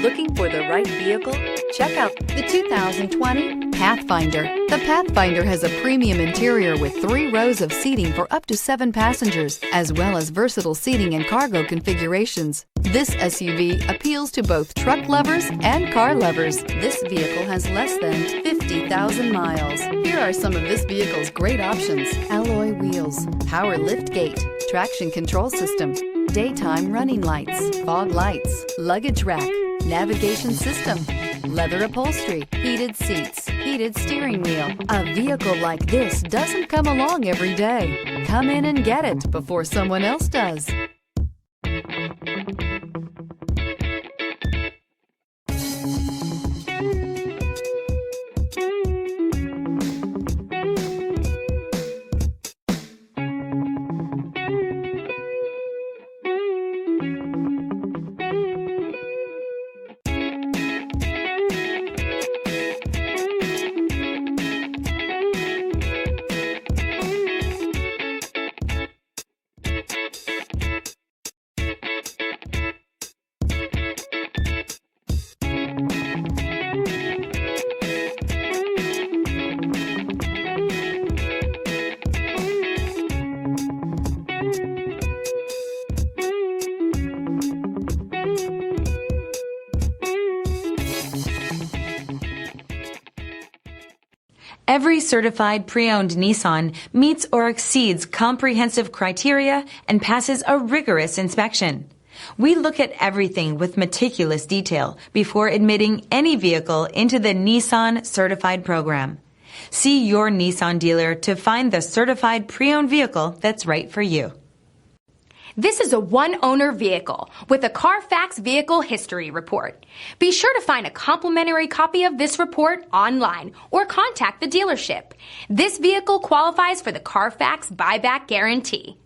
Looking for the right vehicle? Check out the 2020 Pathfinder. The Pathfinder has a premium interior with 3 rows of seating for up to 7 passengers, as well as versatile seating and cargo configurations. This SUV appeals to both truck lovers and car lovers. This vehicle has less than 50,000 miles. Here are some of this vehicle's great options: alloy wheels, power lift gate, traction control system, daytime running lights, fog lights, luggage rack, navigation system, leather upholstery, heated seats, heated steering wheel. A vehicle like this doesn't come along every day. Come in and get it before someone else does. Every certified pre-owned Nissan meets or exceeds comprehensive criteria and passes a rigorous inspection. We look at everything with meticulous detail before admitting any vehicle into the Nissan Certified Program. See your Nissan dealer to find the certified pre-owned vehicle that's right for you. This is a one-owner vehicle with a Carfax Vehicle History Report. Be sure to find a complimentary copy of this report online or contact the dealership. This vehicle qualifies for the Carfax Buyback Guarantee.